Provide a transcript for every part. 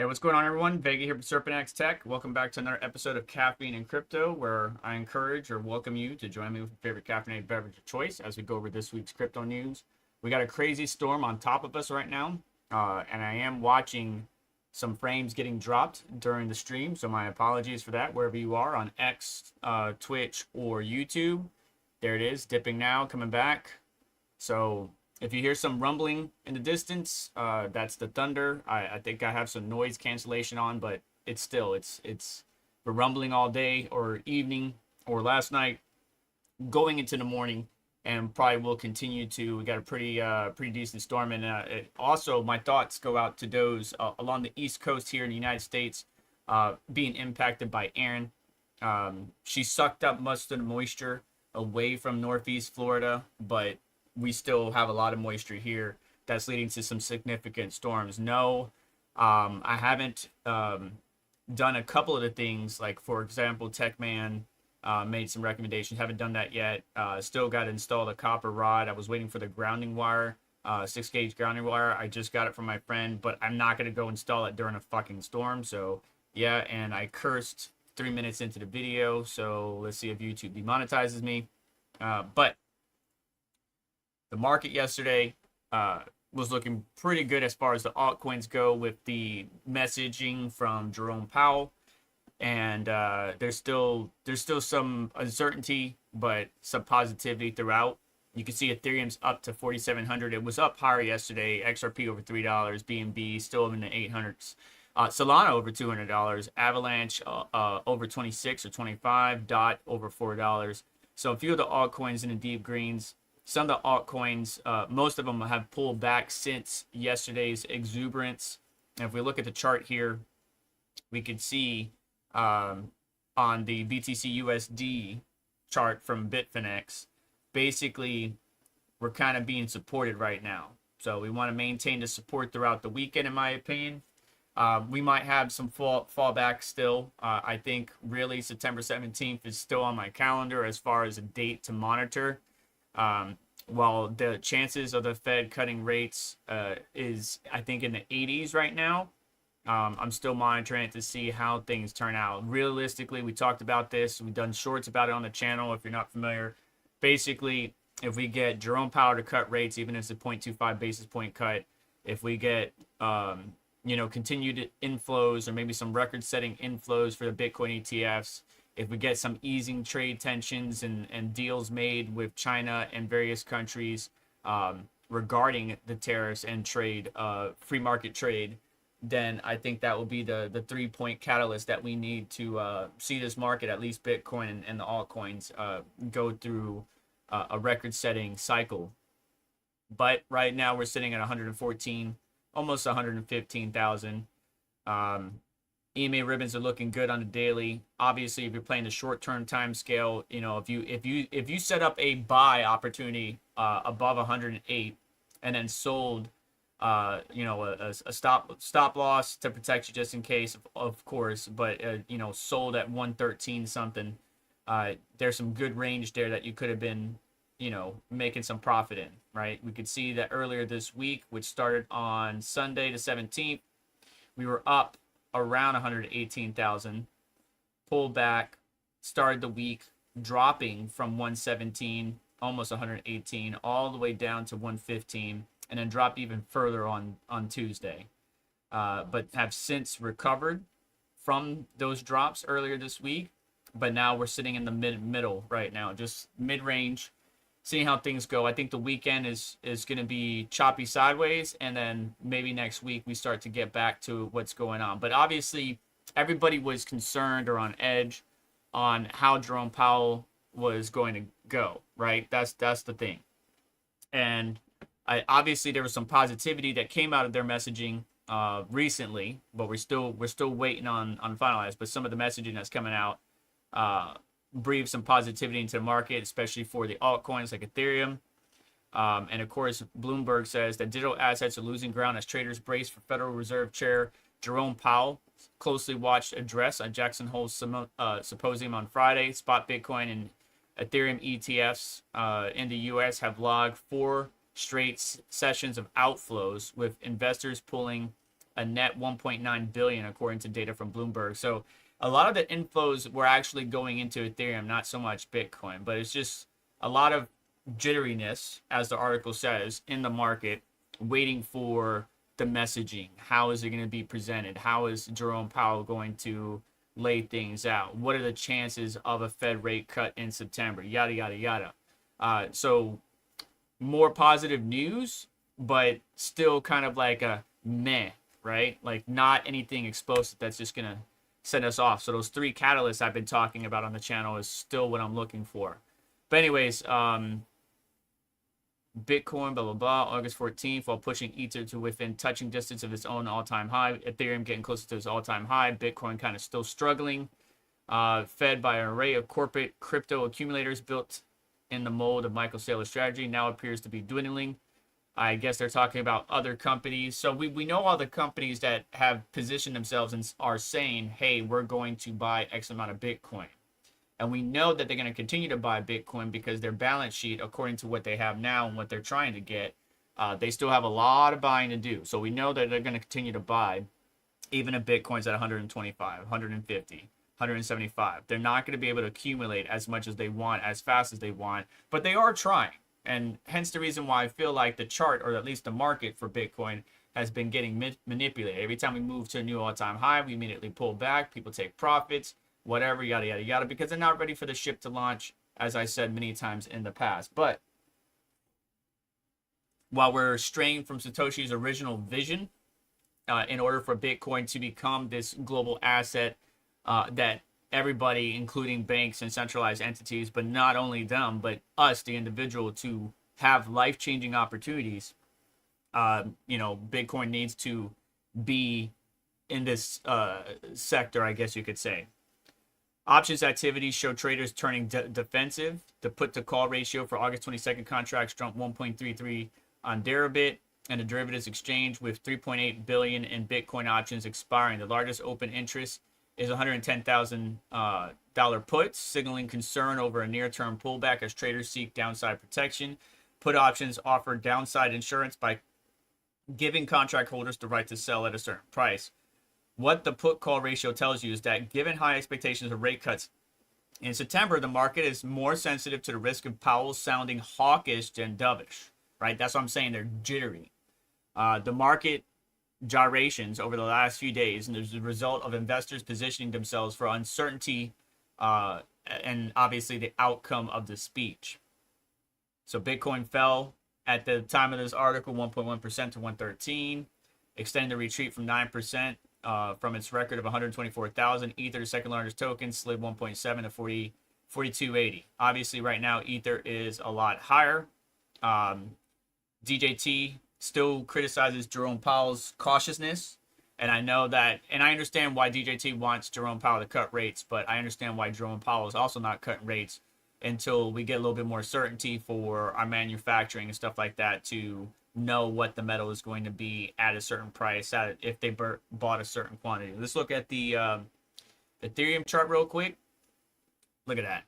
Hey, what's going on, everyone? Vega here from SerpentX Tech. Welcome back to another episode of Caffeine and Crypto, where I encourage or welcome you to join me with your favorite caffeinated beverage of choice as we go over this week's crypto news. We got a crazy storm on top of us right now, and I am watching some frames getting dropped during the stream, so my apologies for that, wherever you are on X, Twitch, or YouTube. There it is, dipping now, coming back. So if you hear some rumbling in the distance, that's the thunder. I think I have some noise cancellation on, but it's we're rumbling all day or evening or last night, going into the morning, and probably will continue to. We got a pretty decent storm, and also my thoughts go out to those along the East Coast here in the United States, being impacted by Aaron. She sucked up most of the moisture away from Northeast Florida, but we still have a lot of moisture here that's leading to some significant storms. No, I haven't done a couple of the things, like, for example, TechMan made some recommendations. Haven't done that yet. Still got to install the copper rod. I was waiting for the grounding wire, 6-gauge grounding wire. I just got it from my friend, but I'm not going to go install it during a fucking storm. So, yeah, and I cursed 3 minutes into the video, so let's see if YouTube demonetizes me. But the market yesterday was looking pretty good as far as the altcoins go, with the messaging from Jerome Powell, and there's still some uncertainty, but some positivity throughout. You can see Ethereum's up to 4,700. It was up higher yesterday. XRP over $3. BNB still in the 800s. Solana over $200. Avalanche over 26 or 25. Dot over $4. So a few of the altcoins in the deep greens. Some of the altcoins, most of them have pulled back since yesterday's exuberance. And if we look at the chart here, we can see on the BTC USD chart from Bitfinex, basically we're kind of being supported right now. So we want to maintain the support throughout the weekend, in my opinion. We might have some fallback still. I think really September 17th is still on my calendar as far as a date to monitor. While the chances of the Fed cutting rates is, I think, in the 80s right now, I'm still monitoring it to see how things turn out. Realistically, we talked about this. We've done shorts about it on the channel if you're not familiar. Basically, if we get Jerome Powell to cut rates, even if it's a 0.25 basis point cut, if we get continued inflows or maybe some record-setting inflows for the Bitcoin ETFs, if we get some easing trade tensions and deals made with China and various countries regarding the tariffs and trade, free market trade, then I think that will be the 3-point catalyst that we need to see this market, at least Bitcoin and the altcoins, go through a record-setting cycle. But right now we're sitting at 114, almost 115,000. EMA ribbons are looking good on the daily. Obviously, if you're playing the short-term time scale, if you set up a buy opportunity above 108 and then sold, a stop loss to protect you just in case, of course, but sold at 113 something, there's some good range there that you could have been making some profit in, right? We could see that earlier this week, which started on Sunday the 17th, we were up around 118,000, pulled back, started the week dropping from 117, almost 118, all the way down to 115, and then dropped even further on Tuesday. But have since recovered from those drops earlier this week, but now we're sitting in the middle right now, just mid-range, seeing how things go. I think the weekend is going to be choppy sideways, and then maybe next week we start to get back to what's going on. But obviously, everybody was concerned or on edge on how Jerome Powell was going to go, right? That's the thing. And obviously there was some positivity that came out of their messaging recently, but we're still waiting on finalized. But some of the messaging that's coming out breathe some positivity into the market, especially for the altcoins like Ethereum. And of course, Bloomberg says that digital assets are losing ground as traders brace for Federal Reserve Chair Jerome Powell closely watched address on Jackson Hole's symposium on Friday. Spot Bitcoin and Ethereum ETFs in the U.S. have logged 4 straight sessions of outflows, with investors pulling a net 1.9 billion according to data from Bloomberg. So a lot of the inflows were actually going into Ethereum, not so much Bitcoin, but it's just a lot of jitteriness, as the article says, in the market, waiting for the messaging. How is it going to be presented? How is Jerome Powell going to lay things out? What are the chances of a Fed rate cut in September? Yada, yada, yada. So more positive news, but still kind of like a meh, right? Like not anything explosive that's just going to set us off. So those three catalysts I've been talking about on the channel is still what I'm looking for. But anyways, Bitcoin, blah, blah, blah, August 14th, while pushing Ether to within touching distance of its own all-time high. Ethereum getting closer to its all-time high. Bitcoin kind of still struggling. Fed by an array of corporate crypto accumulators built in the mold of Michael Saylor's strategy, now appears to be dwindling. I guess they're talking about other companies. So we know all the companies that have positioned themselves and are saying, hey, we're going to buy X amount of Bitcoin. And we know that they're going to continue to buy Bitcoin because their balance sheet, according to what they have now and what they're trying to get, they still have a lot of buying to do. So we know that they're going to continue to buy, even if Bitcoin's at 125, 150, 175. They're not going to be able to accumulate as much as they want, as fast as they want, but they are trying. And hence the reason why I feel like the chart, or at least the market for Bitcoin, has been getting manipulated. Every time we move to a new all-time high, we immediately pull back. People take profits, whatever, yada, yada, yada, because they're not ready for the ship to launch, as I said many times in the past. But while we're straying from Satoshi's original vision, in order for Bitcoin to become this global asset that everybody, including banks and centralized entities, but not only them, but us, the individual, to have life-changing opportunities, Bitcoin needs to be in this sector, I guess you could say. Options activities show traders turning defensive. The put-to-call ratio for August 22nd contracts jumped 1.33 on Deribit, and the derivatives exchange with 3.8 billion in Bitcoin options expiring. The largest open interest is $110,000 puts, signaling concern over a near-term pullback as traders seek downside protection. Put options offer downside insurance by giving contract holders the right to sell at a certain price. What the put-call ratio tells you is that given high expectations of rate cuts in September, the market is more sensitive to the risk of Powell sounding hawkish than dovish, right? That's what I'm saying. They're jittery. The market gyrations over the last few days, and there's a result of investors positioning themselves for uncertainty and obviously the outcome of the speech. So Bitcoin fell at the time of this article 1.1% to 113, extending the retreat from 9% from its record of 124,000. Ether, the second largest token, slid 1.7 to 4280. Obviously right now Ether is a lot higher. DJT still criticizes Jerome Powell's cautiousness. And I know that, and I understand why DJT wants Jerome Powell to cut rates, but I understand why Jerome Powell is also not cutting rates until we get a little bit more certainty for our manufacturing and stuff like that to know what the metal is going to be at a certain price if they bought a certain quantity. Let's look at the Ethereum chart real quick. Look at that.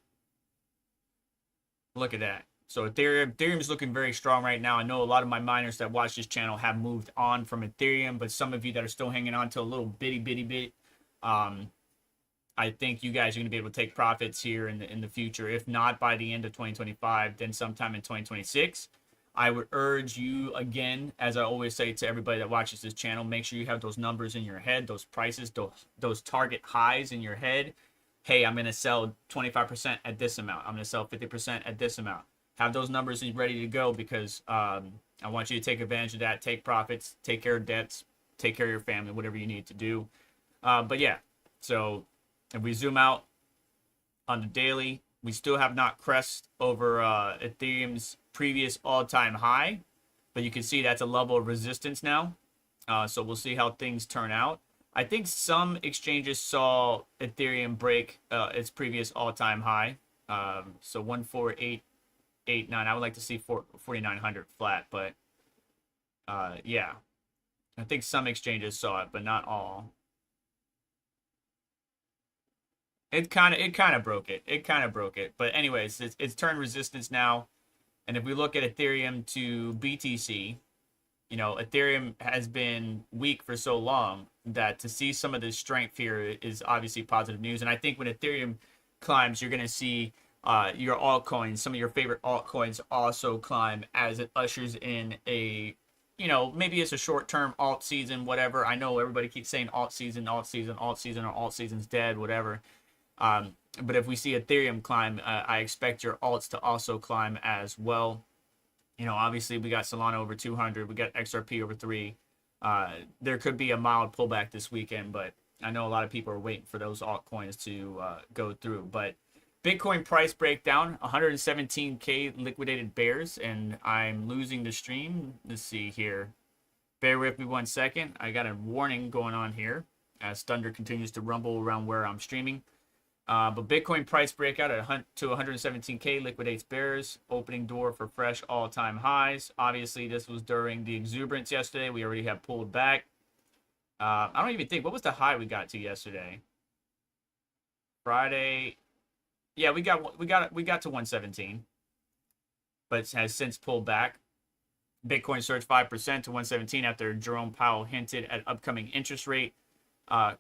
Look at that. So Ethereum is looking very strong right now. I know a lot of my miners that watch this channel have moved on from Ethereum, but some of you that are still hanging on to a little bitty bit, I think you guys are going to be able to take profits here in the future. If not by the end of 2025, then sometime in 2026. I would urge you, again, as I always say to everybody that watches this channel, make sure you have those numbers in your head, those prices, those target highs in your head. Hey, I'm going to sell 25% at this amount. I'm going to sell 50% at this amount. Have those numbers ready to go because I want you to take advantage of that, take profits, take care of debts, take care of your family, whatever you need to do. But yeah, so if we zoom out on the daily, we still have not crest over Ethereum's previous all-time high, but you can see that's a level of resistance now. So we'll see how things turn out. I think some exchanges saw Ethereum break its previous all-time high. So 14889. I would like to see 4900 flat, but yeah, I think some exchanges saw it, but not all. It kind of broke it. It kind of broke it. But anyways, it's turned resistance now. And if we look at Ethereum to BTC, You know, Ethereum has been weak for so long that to see some of this strength here is obviously positive news. And I think when Ethereum climbs, you're going to see your altcoins, some of your favorite altcoins also climb as it ushers in a, you know, maybe it's a short-term alt season, whatever. I know everybody keeps saying alt season, alt season, alt season, or alt season's dead, whatever. But if we see Ethereum climb, I expect your alts to also climb as well. You know, obviously we got Solana over 200, we got XRP over 3. There could be a mild pullback this weekend, but I know a lot of people are waiting for those altcoins to go through. But Bitcoin price breakdown, 117K liquidated bears, and I'm losing the stream. Let's see here. Bear with me 1 second. I got a warning going on here as thunder continues to rumble around where I'm streaming. But Bitcoin price breakout to 117K liquidates bears, opening door for fresh all-time highs. Obviously, this was during the exuberance yesterday. We already have pulled back. I don't even think, what was the high we got to yesterday? Friday. Yeah, we got to 117, but has since pulled back. Bitcoin surged 5% to 117 after Jerome Powell hinted at upcoming interest rate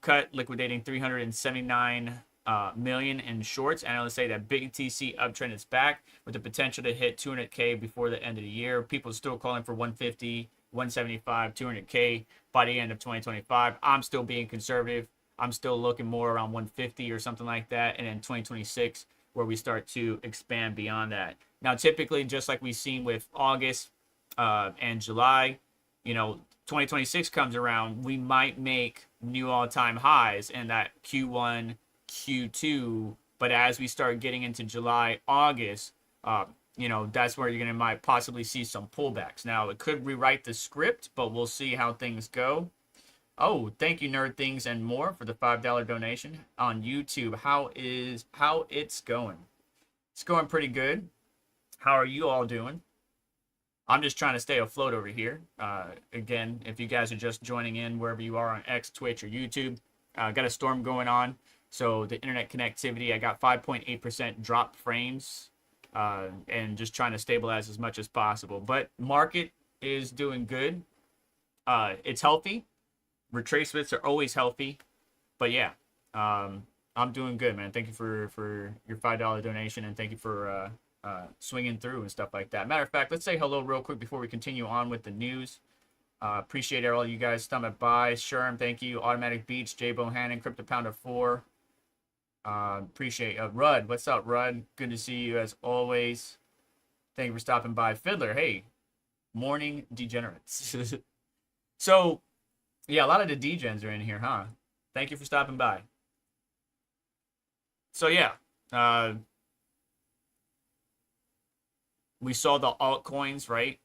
cut, liquidating 379 million in shorts. Analysts say that BTC uptrend is back with the potential to hit 200K before the end of the year. People are still calling for 150, 175, 200K by the end of 2025. I'm still being conservative. I'm still looking more around 150 or something like that, and then 2026 where we start to expand beyond that. Now, typically, just like we've seen with August and July, you know, 2026 comes around, we might make new all-time highs in that Q1, Q2, but as we start getting into July, August, you know, that's where you're going to might possibly see some pullbacks. Now, it could rewrite the script, but we'll see how things go. Oh, thank you, Nerd Things and More, for the $5 donation on YouTube. How it's going? It's going pretty good. How are you all doing? I'm just trying to stay afloat over here. Again, if you guys are just joining in wherever you are on X, Twitch, or YouTube, got a storm going on. So the internet connectivity, I got 5.8% drop frames, and just trying to stabilize as much as possible. But market is doing good. It's healthy. Retracements are always healthy. But yeah, I'm doing good, man. Thank you for your $5 donation, and thank you for swinging through and stuff like that. Matter of fact, let's say hello real quick before we continue on with the news. Appreciate all you guys stopping by. Sherm, thank you. Automatic Beats, J Bohannon, Crypto Pounder 4. Appreciate Rudd. What's up, Rudd? Good to see you as always. Thank you for stopping by. Fiddler, hey, morning degenerates. So, yeah, a lot of the degens are in here, huh? Thank you for stopping by. So, yeah, we saw the altcoins, right,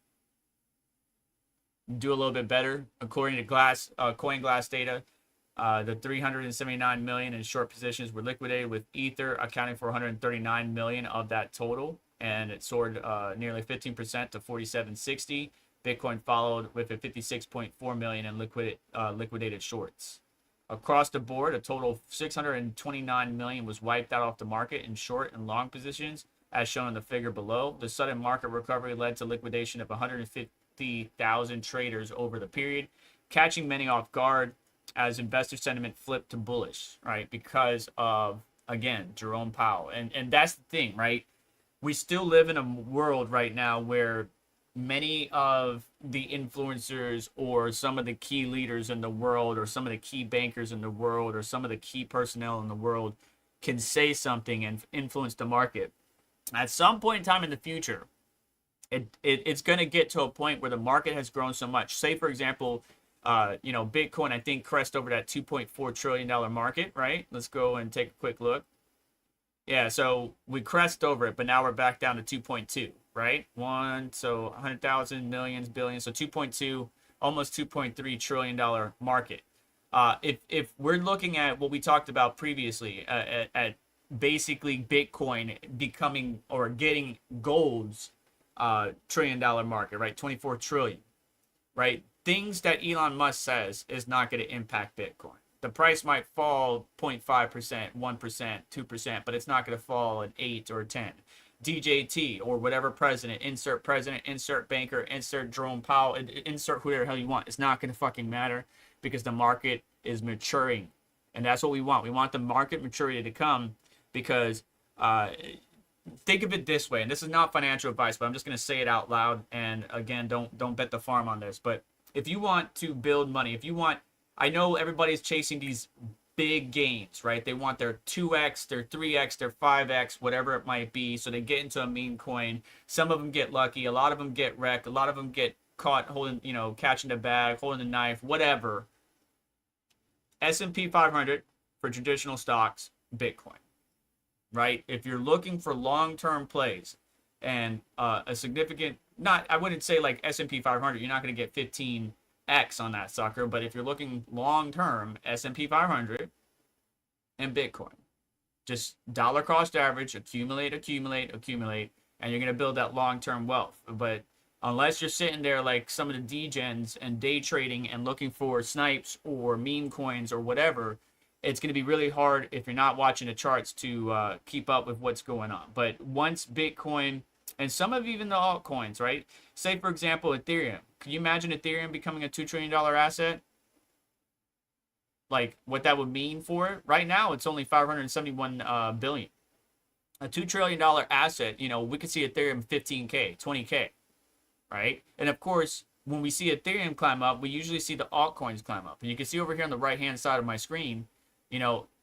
do a little bit better. According to CoinGlass data, the 379 million in short positions were liquidated, with Ether accounting for 139 million of that total, and it soared nearly 15% to 4760. Bitcoin followed with a 56.4 million in liquidated shorts. Across the board, a total of 629 million was wiped out off the market in short and long positions, as shown in the figure below. The sudden market recovery led to liquidation of 150,000 traders over the period, catching many off guard as investor sentiment flipped to bullish, right? Because of, again, Jerome Powell. And that's the thing, right? We still live in a world right now where many of the influencers or some of the key leaders in the world or some of the key bankers in the world or some of the key personnel in the world can say something and influence the market. At some point in time in the future, it's going to get to a point where the market has grown so much. Say, for example, you know, Bitcoin, I think, crest over that $2.4 trillion market, right? Let's go and take a quick look. Yeah, so we crest over it, but now we're back down to 2.2, right? So 100,000, millions, billions, so 2.2, almost $2.3 trillion market. If we're looking at what we talked about previously, at basically Bitcoin becoming or getting gold's $1 trillion market, right? 24 trillion, right? Things that Elon Musk says is not going to impact Bitcoin. The price might fall 0.5%, 1%, 2%, but it's not going to fall at 8 or 10. DJT or whatever president, insert banker, insert Jerome Powell, insert whoever the hell you want. It's not going to fucking matter because the market is maturing. And that's what we want. We want the market maturity to come because think of it this way, and this is not financial advice, but I'm just going to say it out loud. And again, don't bet the farm on this. But if you want to build money, I know everybody's chasing these big gains, right? They want their 2x, their 3x, their 5x, whatever it might be. So they get into a meme coin. Some of them get lucky. A lot of them get wrecked. A lot of them get caught holding, catching the bag, holding the knife, whatever. S&P 500 for traditional stocks, Bitcoin, right? If you're looking for long-term plays and a significant, I wouldn't say like S&P 500, you're not going to get 15x on that sucker, but if you're looking long-term, S&P 500 and Bitcoin, just dollar cost average, accumulate, and you're going to build that long-term wealth. But unless you're sitting there like some of the degens and day trading and looking for snipes or meme coins or whatever, it's going to be really hard if you're not watching the charts to keep up with what's going on. But once Bitcoin and some of even the altcoins, right? Say, for example, Ethereum. Can you imagine Ethereum becoming a $2 trillion asset? Like what that would mean for it? Right now, it's only 571 billion. A $2 trillion asset, we could see Ethereum 15K, 20K, right? And of course, when we see Ethereum climb up, we usually see the altcoins climb up. And you can see over here on the right-hand side of my screen,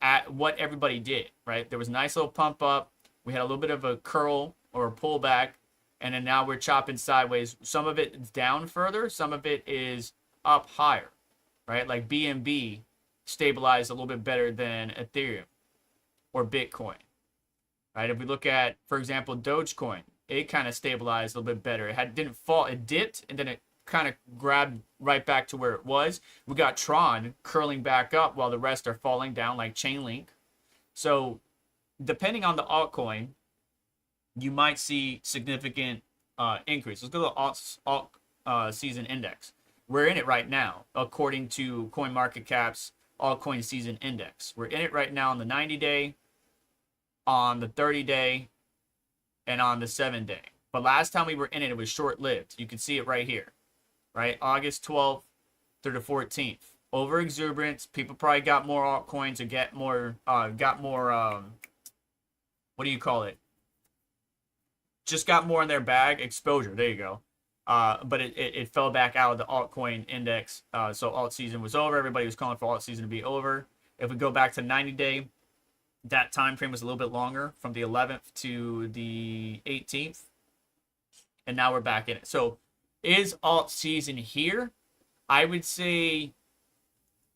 at what everybody did, right? There was a nice little pump up. We had a little bit of a curl or a pullback, and then now we're chopping sideways. Some of it is down further. Some of it is up higher, right? Like BNB stabilized a little bit better than Ethereum or Bitcoin, right? If we look at, for example, Dogecoin, it kind of stabilized a little bit better. It didn't fall. It dipped, and then it kind of grabbed right back to where it was. We got Tron curling back up while the rest are falling down like Chainlink. So depending on the altcoin, you might see significant increase. Let's go to the alt season index. We're in it right now, according to CoinMarketCap's altcoin season index. We're in it right now on the 90-day, on the 30-day, and on the 7-day. But last time we were in it, it was short-lived. You can see it right here, right? August 12th through the 14th. Over exuberance. People probably got more altcoins or got more, what do you call it? Just got more in their bag. Exposure. There you go. But it fell back out of the altcoin index. So alt season was over. Everybody was calling for alt season to be over. If we go back to 90-day, that time frame was a little bit longer, from the 11th to the 18th. And now we're back in it. So is alt season here? I would say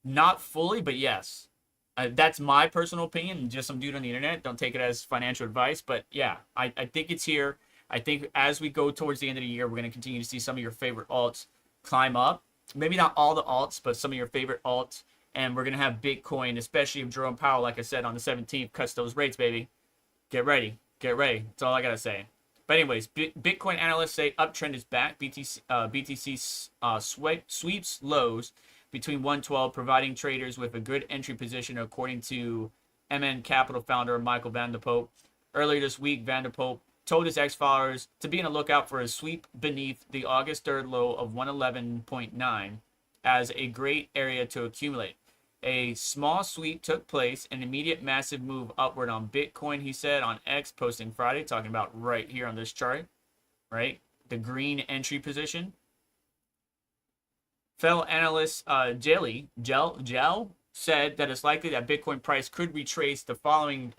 not fully, but yes. That's my personal opinion. Just some dude on the internet. Don't take it as financial advice. But yeah, I think it's here. I think as we go towards the end of the year, we're going to continue to see some of your favorite alts climb up. Maybe not all the alts, but some of your favorite alts. And we're going to have Bitcoin, especially if Jerome Powell, like I said, on the 17th, cuts those rates, baby. Get ready. Get ready. That's all I got to say. But anyways, Bitcoin analysts say uptrend is back. BTC sweeps lows between 112, providing traders with a good entry position, according to MN Capital founder Michael Van der Poel. Earlier this week, Van der Poel told his ex-followers to be on the lookout for a sweep beneath the August 3rd low of 111.9 as a great area to accumulate. A small sweep took place, an immediate massive move upward on Bitcoin, he said on X, posting Friday, talking about right here on this chart, right? The green entry position. Fellow analyst Gel said that it's likely that Bitcoin price could retrace the following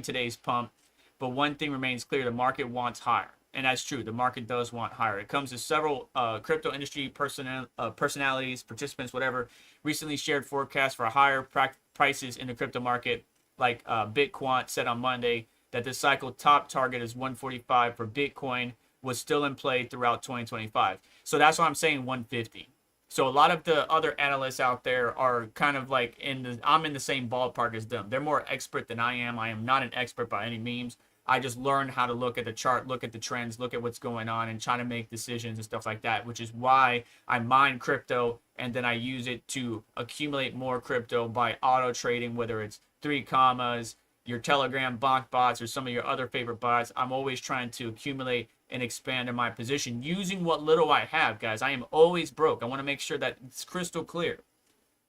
today's pump, but one thing remains clear: the market wants higher, and that's true. The market does want higher. It comes to several crypto industry personalities, participants, whatever, recently shared forecasts for higher prices in the crypto market. Like Bitquant said on Monday that the cycle top target is 145 for Bitcoin was still in play throughout 2025. So that's why I'm saying 150. So a lot of the other analysts out there are kind of like I'm in the same ballpark as them. They're more expert than I am. I am not an expert by any means. I just learned how to look at the chart, look at the trends, look at what's going on, and try to make decisions and stuff like that, which is why I mine crypto and then I use it to accumulate more crypto by auto trading, whether it's 3 commas, your Telegram bot bots or some of your other favorite bots. I'm always trying to accumulate and expand in my position using what little I have, guys. I am always broke. I want to make sure that it's crystal clear,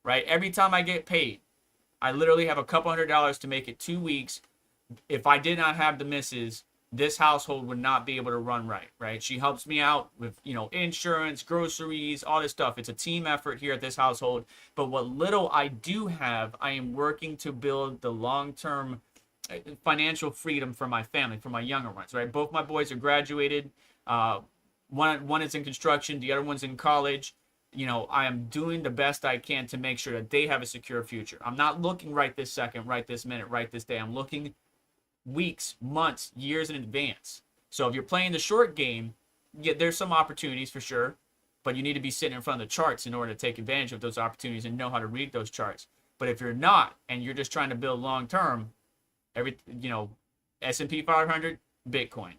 right? Every time I get paid, I literally have a couple $100 to make it 2 weeks. If I did not have the missus, this household would not be able to run right? She helps me out with, insurance, groceries, all this stuff. It's a team effort here at this household. But what little I do have, I am working to build the long-term financial freedom for my family, for my younger ones, right? Both my boys are graduated. One is in construction, the other one's in college. I am doing the best I can to make sure that they have a secure future. I'm not looking right this second, right this minute, right this day. I'm looking weeks, months, years in advance. So if you're playing the short game, yeah, there's some opportunities for sure, but you need to be sitting in front of the charts in order to take advantage of those opportunities and know how to read those charts. But if you're not, and you're just trying to build long term, S&P 500, Bitcoin.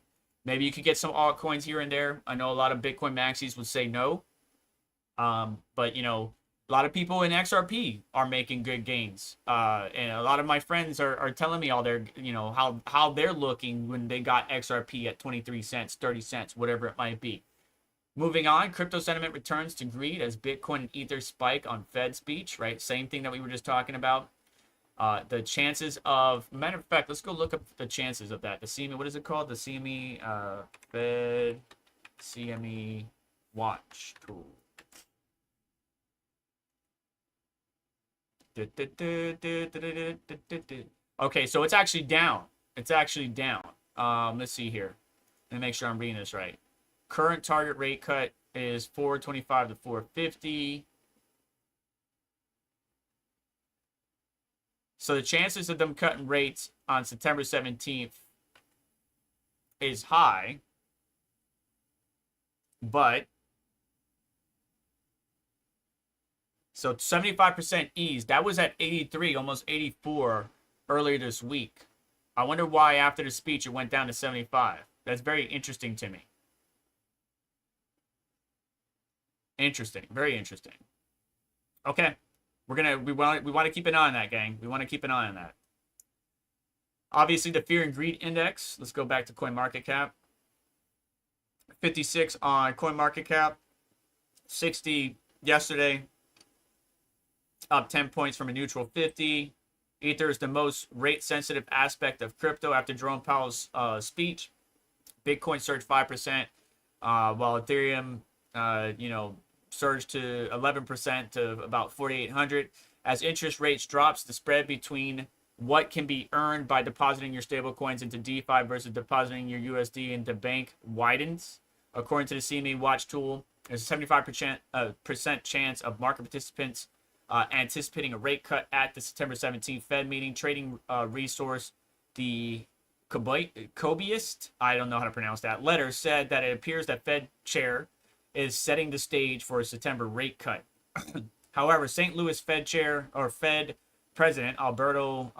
Maybe you could get some altcoins here and there. I know a lot of Bitcoin maxis would say no, but a lot of people in XRP are making good gains. And a lot of my friends are telling me all their, how they're looking when they got XRP at 23 cents, 30 cents, whatever it might be. Moving on, crypto sentiment returns to greed as Bitcoin and Ether spike on Fed speech, right? Same thing that we were just talking about. The chances of, matter of fact, let's go look up the chances of that. The CME, what is it called? The CME, Fed CME watch tool. Okay, so it's actually down. It's actually down. Let's see here. Let me make sure I'm reading this right. Current target rate cut is 425 to 450. So the chances of them cutting rates on September 17th is high, but so 75% ease. That was at 83, almost 84 earlier this week. I wonder why after the speech it went down to 75. That's very interesting to me. Interesting, very interesting. Okay, we want to keep an eye on that, gang. We want to keep an eye on that. Obviously, the fear and greed index. Let's go back to CoinMarketCap. 56 on CoinMarketCap. 60 yesterday. Up 10 points from a neutral 50. Ether is the most rate-sensitive aspect of crypto after Jerome Powell's speech. Bitcoin surged 5%, while Ethereum, surged to 11% to about 4,800. As interest rates drops, the spread between what can be earned by depositing your stablecoins into DeFi versus depositing your USD into bank widens. According to the CME Watch tool, there's a 75% chance of market participants anticipating a rate cut at the September 17th Fed meeting. Trading resource, the Cobiest, I don't know how to pronounce that, letter said that it appears that Fed chair is setting the stage for a September rate cut. However, St. Louis Fed chair or Fed president Alberto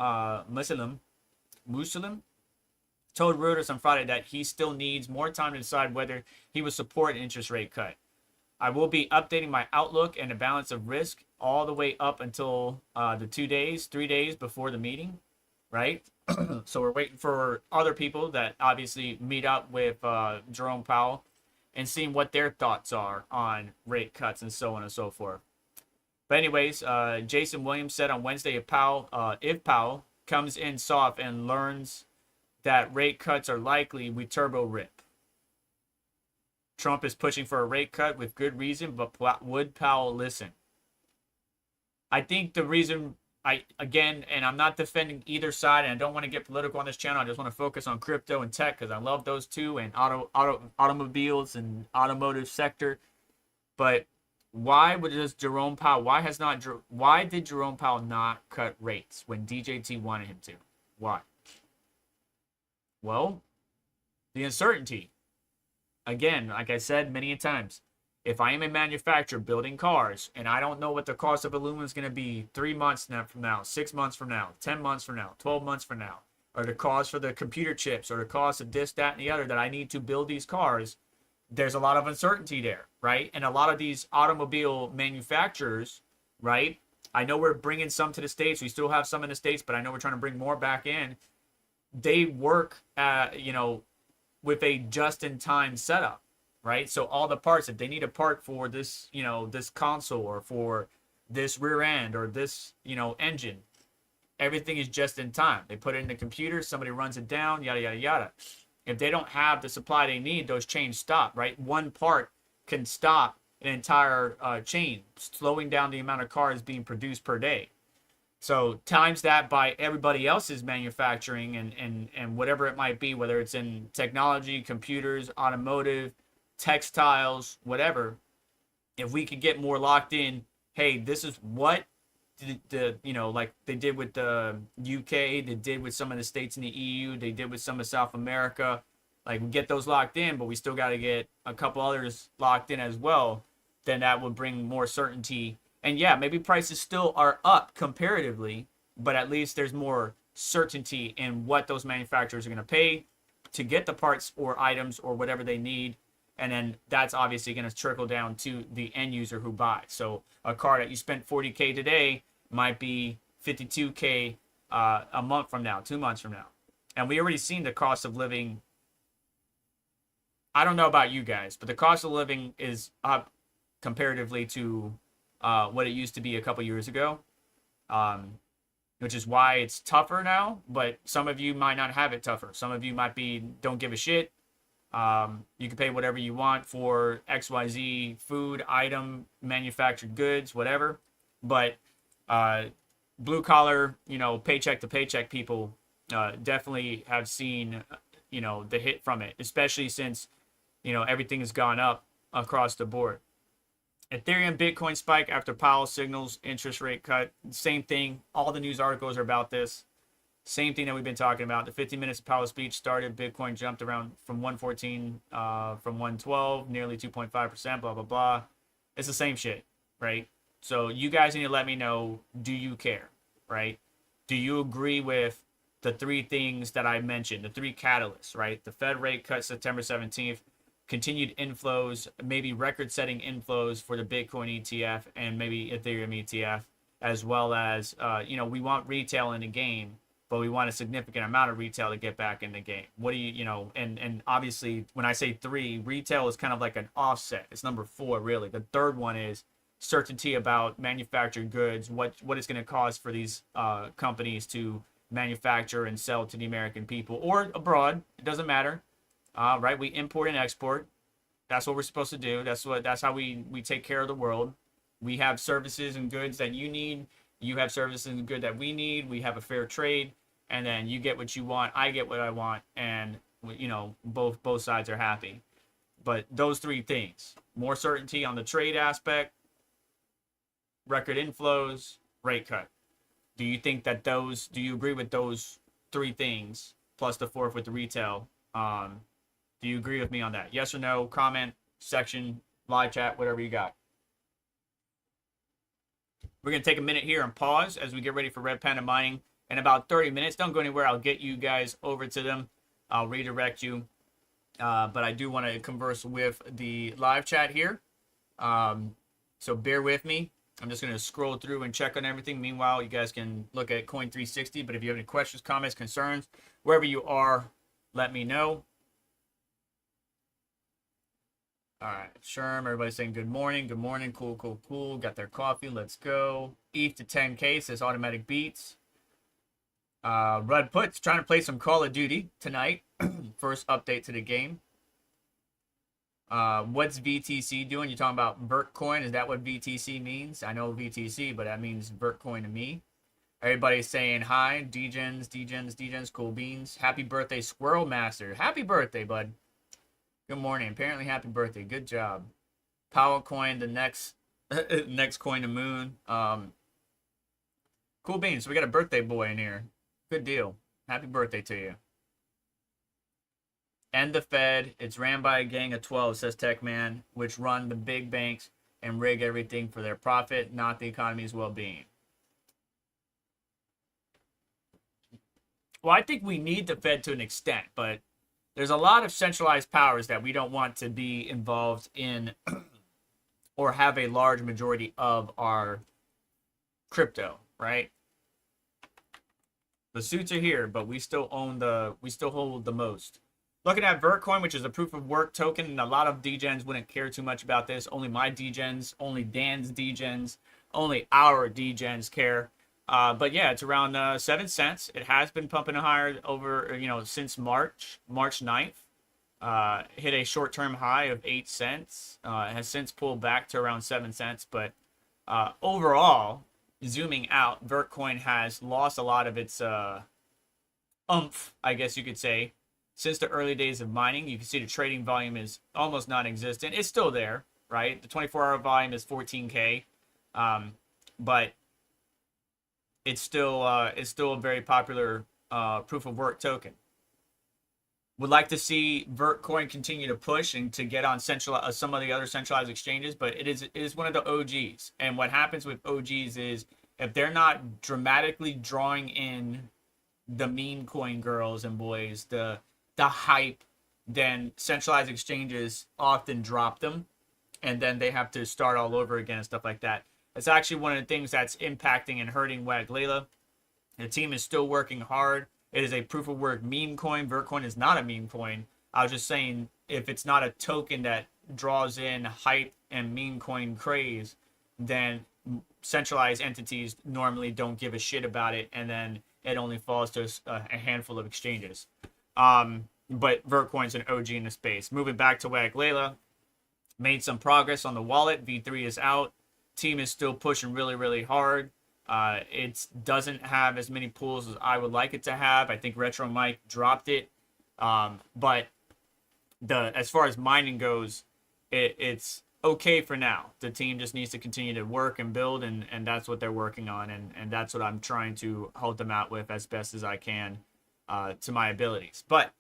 Musalem told Reuters on Friday that he still needs more time to decide whether he will support an interest rate cut. I will be updating my outlook and the balance of risk all the way up until the 3 days before the meeting, right? So we're waiting for other people that obviously meet up with Jerome Powell and seeing what their thoughts are on rate cuts and so on and so forth. But anyways, Jason Williams said on Wednesday if Powell comes in soft and learns that rate cuts are likely, we turbo rip. Trump is pushing for a rate cut with good reason, but would Powell listen? I think the reason, and I'm not defending either side, and I don't want to get political on this channel. I just want to focus on crypto and tech because I love those two, and automobiles and automotive sector. But why did Jerome Powell not cut rates when DJT wanted him to? Why? Well, the uncertainty. Again, like I said many times, if I am a manufacturer building cars and I don't know what the cost of aluminum is going to be 3 months from now, 6 months from now, 10 months from now, 12 months from now, or the cost for the computer chips or the cost of this, that, and the other that I need to build these cars, there's a lot of uncertainty there, right? And a lot of these automobile manufacturers, right, I know we're bringing some to the States. We still have some in the States, but I know we're trying to bring more back in. They work, with a just-in-time setup, right? So all the parts, if they need a part for this, this console or for this rear end or this, engine, everything is just in time. They put it in the computer, somebody runs it down, yada, yada, yada. If they don't have the supply they need, those chains stop, right? One part can stop an entire chain, slowing down the amount of cars being produced per day. So times that by everybody else's manufacturing and whatever it might be, whether it's in technology, computers, automotive, textiles, whatever. If we could get more locked in, hey, this is what like they did with the UK, they did with some of the states in the EU, they did with some of South America. Like, we get those locked in, but we still got to get a couple others locked in as well. Then that would bring more certainty. And yeah, maybe prices still are up comparatively, but at least there's more certainty in what those manufacturers are going to pay to get the parts or items or whatever they need. And then that's obviously going to trickle down to the end user who buys. So a car that you spent $40K today might be $52K a month from now, 2 months from now. And we already seen the cost of living. I don't know about you guys, but the cost of living is up comparatively to what it used to be a couple years ago, which is why it's tougher now. But some of you might not have it tougher. Some of you might don't give a shit. You can pay whatever you want for XYZ food, item, manufactured goods, whatever. But blue collar, paycheck to paycheck people definitely have seen, the hit from it, especially since, everything has gone up across the board. Ethereum, Bitcoin spike after Powell signals interest rate cut. Same thing. All the news articles are about this. Same thing that we've been talking about. The 15 minutes of Powell's speech started. Bitcoin jumped around from 114, from 112, nearly 2.5%, blah, blah, blah. It's the same shit, right? So you guys need to let me know, do you care, right? Do you agree with the three things that I mentioned, the three catalysts, right? The Fed rate cut September 17th, continued inflows, maybe record-setting inflows for the Bitcoin ETF and maybe Ethereum ETF, as well as, we want retail in the game, but we want a significant amount of retail to get back in the game. What do and obviously when I say three, retail is kind of like an offset. It's number 4, really. The third one is certainty about manufactured goods, what it's going to cost for these companies to manufacture and sell to the American people or abroad. It doesn't matter. Right? We import and export. That's what we're supposed to do. That's how we take care of the world. We have services and goods that you need. You have services and goods that we need. We have a fair trade, and then you get what you want. I get what I want, and both sides are happy. But those three things: more certainty on the trade aspect, record inflows, rate cut. Do you think that do you agree with those three things plus the fourth with the retail? Do you agree with me on that? Yes or no? Comment section, live chat, whatever you got. We're going to take a minute here and pause as we get ready for Red Panda Mining. In about 30 minutes, don't go anywhere. I'll get you guys over to them. I'll redirect you. But I do want to converse with the live chat here. So bear with me. I'm just going to scroll through and check on everything. Meanwhile, you guys can look at Coin 360. But if you have any questions, comments, concerns, wherever you are, let me know. All right, Sherm, everybody's saying good morning. Good morning. Cool, cool, cool. Got their coffee. Let's go. ETH to 10K says automatic beats. Rudd Puts trying to play some Call of Duty tonight. First update to the game. What's VTC doing? You're talking about Vertcoin. Is that what VTC means? I know VTC, but that means Vertcoin to me. Everybody's saying hi. Degens, cool beans. Happy birthday, Squirrel Master. Happy birthday, bud. Good morning. Apparently, happy birthday. Good job. PowerCoin, the next coin to moon. Cool beans. So we got a birthday boy in here. Good deal. Happy birthday to you. And the Fed. It's ran by a gang of 12, says Techman, which run the big banks and rig everything for their profit, not the economy's well-being. Well, I think we need the Fed to an extent, but there's a lot of centralized powers that we don't want to be involved in or have a large majority of our crypto, right? The suits are here, but we still hold the most. Looking at Vertcoin, which is a proof of work token, and a lot of degens wouldn't care too much about this. Only my degens, only Dan's degens, only our degens care. But yeah, it's around 7 cents. It has been pumping higher over, since March 9th. Hit a short-term high of 8 cents. It has since pulled back to around 7 cents. But overall, zooming out, Vertcoin has lost a lot of its oomph, I guess you could say, since the early days of mining. You can see the trading volume is almost non-existent. It's still there, right? The 24-hour volume is 14K, but it's still a very popular proof of work token. Would like to see Vertcoin continue to push and to get on some of the other centralized exchanges, but it is one of the OGs. And what happens with OGs is if they're not dramatically drawing in the meme coin girls and boys, the hype, then centralized exchanges often drop them, and then they have to start all over again and stuff like that. It's actually one of the things that's impacting and hurting Waglela. The team is still working hard. It is a proof of work meme coin. Vertcoin is not a meme coin. I was just saying, if it's not a token that draws in hype and meme coin craze, then centralized entities normally don't give a shit about it, and then it only falls to a handful of exchanges. But Vertcoin's an OG in the space. Moving back to Waglela, made some progress on the wallet. V3 is out. Team is still pushing really, really hard. It doesn't have as many pools as I would like it to have. I think Retro Mike dropped it. But as far as mining goes, it's okay for now. The team just needs to continue to work and build, and that's what they're working on, and that's what I'm trying to help them out with as best as I can to my abilities. But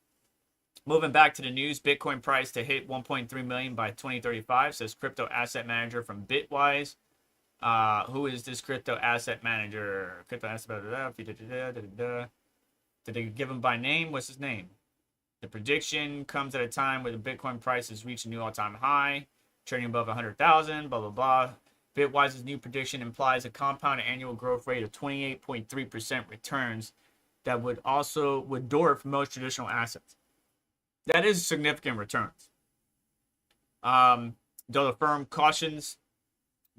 moving back to the news, Bitcoin price to hit 1.3 million by 2035, says crypto asset manager from Bitwise. Who is this crypto asset manager? Crypto asset manager. Did they give him by name? What's his name? The prediction comes at a time where the Bitcoin price has reached a new all-time high, trading above 100,000, blah, blah, blah. Bitwise's new prediction implies a compound annual growth rate of 28.3% returns that would dwarf most traditional assets. That is significant returns. Though the firm cautions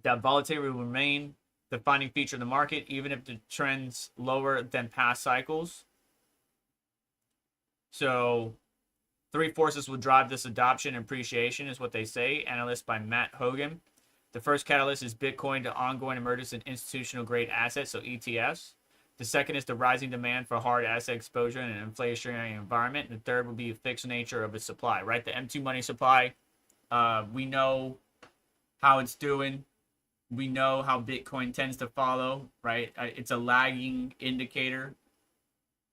that volatility will remain the defining feature of the market, even if the trend's lower than past cycles. So, three forces will drive this adoption and appreciation, is what they say. Analyst by Matt Hogan. The first catalyst is Bitcoin to ongoing emergence in institutional grade assets, so ETFs. The second is the rising demand for hard asset exposure in an inflationary environment. And the third will be the fixed nature of its supply, right? The M2 money supply, we know how it's doing. We know how Bitcoin tends to follow, right? It's a lagging indicator.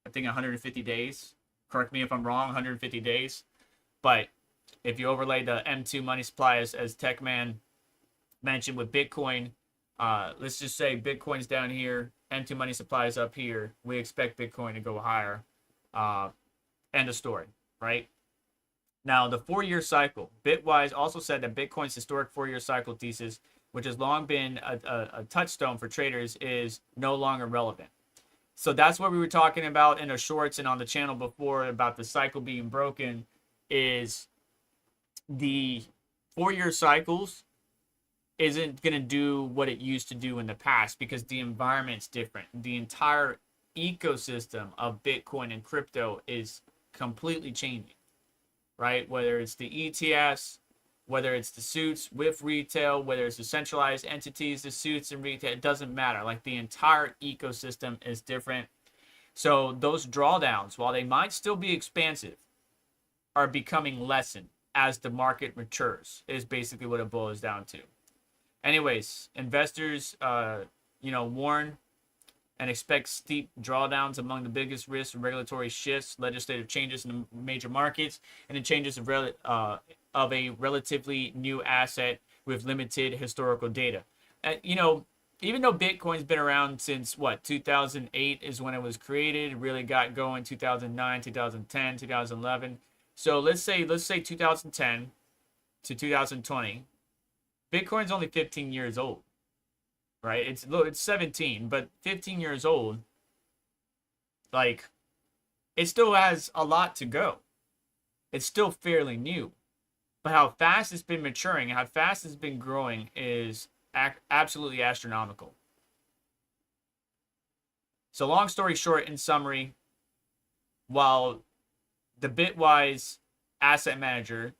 I think 150 days. Correct me if I'm wrong, 150 days. But if you overlay the M2 money supply, as Techman mentioned with Bitcoin, let's just say Bitcoin's down here, M2 money supply is up here. We expect Bitcoin to go higher. End of story, right? Now, the 4-year cycle. Bitwise also said that Bitcoin's historic 4-year cycle thesis, which has long been a touchstone for traders, is no longer relevant. So that's what we were talking about in the shorts and on the channel before about the cycle being broken, is the 4-year cycles isn't going to do what it used to do in the past because the environment's different. The entire ecosystem of Bitcoin and crypto is completely changing, right? Whether it's the ETFs, whether it's the suits with retail, whether it's the centralized entities, the suits and retail, it doesn't matter. Like, the entire ecosystem is different. So those drawdowns, while they might still be expansive, are becoming lessened as the market matures, is basically what it boils down to. Anyways, investors, warn and expect steep drawdowns among the biggest risks of regulatory shifts, legislative changes in the major markets, and the changes of a relatively new asset with limited historical data. Even though Bitcoin's been around since 2008 is when it was created. It really got going 2009, 2010, 2011. So let's say 2010 to 2020. Bitcoin's only 15 years old. right? It's 17, but 15 years old. Like, it still has a lot to go. It's still fairly new, but how fast it's been maturing, how fast it's been growing is absolutely astronomical. So long story short, in summary, while the Bitwise asset manager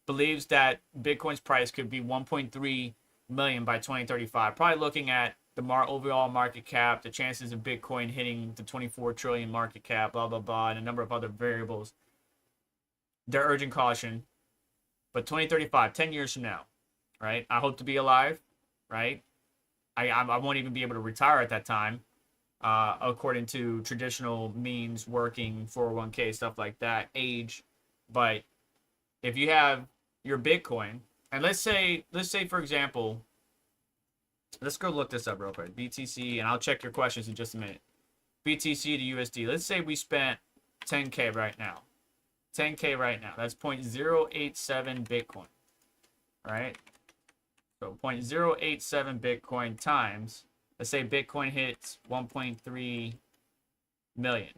believes that Bitcoin's price could be 1.3 million by 2035, probably looking at the overall market cap, the chances of Bitcoin hitting the 24 trillion market cap, blah, blah, blah, and a number of other variables. They're urging caution. But 2035, 10 years from now, right? I hope to be alive, right? I won't even be able to retire at that time, according to traditional means, working, 401k, stuff like that, age. But if you have your Bitcoin, and let's say for example, let's go look this up real quick. BTC, and I'll check your questions in just a minute. BTC to USD. Let's say we spent 10K right now. 10K right now. That's 0.087 Bitcoin. Right? So 0.087 Bitcoin times, let's say Bitcoin hits 1.3 million.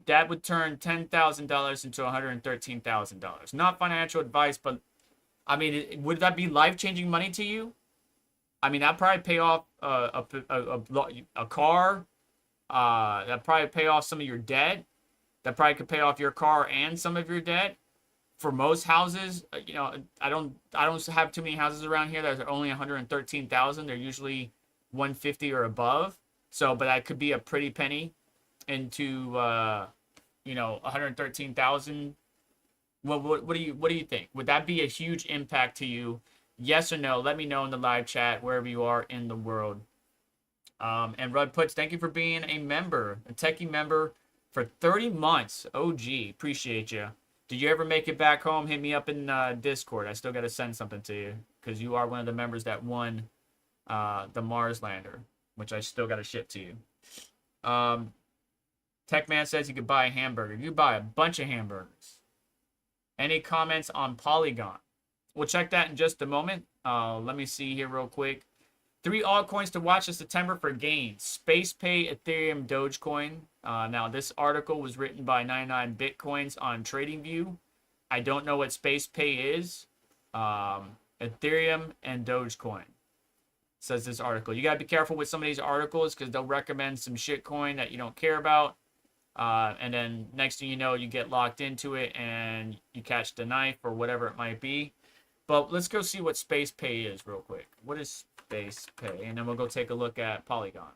That would turn $10,000 into $113,000. Not financial advice, but I mean, would that be life-changing money to you? I mean, that'd probably pay off a car. That'd probably pay off some of your debt. That probably could pay off your car and some of your debt. For most houses, you know, I don't have too many houses around here that are only 113,000. They're usually 150 or above. So, but that could be a pretty penny into 113,000. What do you think? Would that be a huge impact to you? Yes or no? Let me know in the live chat wherever you are in the world. And Rud Puts, thank you for being a member, a techie member for 30 months. OG, appreciate you. Did you ever make it back home? Hit me up in Discord. I still got to send something to you because you are one of the members that won the Mars lander, which I still got to ship to you. Techman says you could buy a hamburger. You buy a bunch of hamburgers. Any comments on Polygon? We'll check that in just a moment. Let me see here real quick. 3 altcoins to watch in September for gains. SpacePay, Ethereum, Dogecoin. Now, this article was written by 99 Bitcoins on TradingView. I don't know what SpacePay is. Ethereum and Dogecoin, says this article. You got to be careful with some of these articles because they'll recommend some shitcoin that you don't care about. And then next thing you know, you get locked into it and you catch the knife or whatever it might be. But let's go see what SpacePay is real quick. What is SpacePay? And then we'll go take a look at Polygon.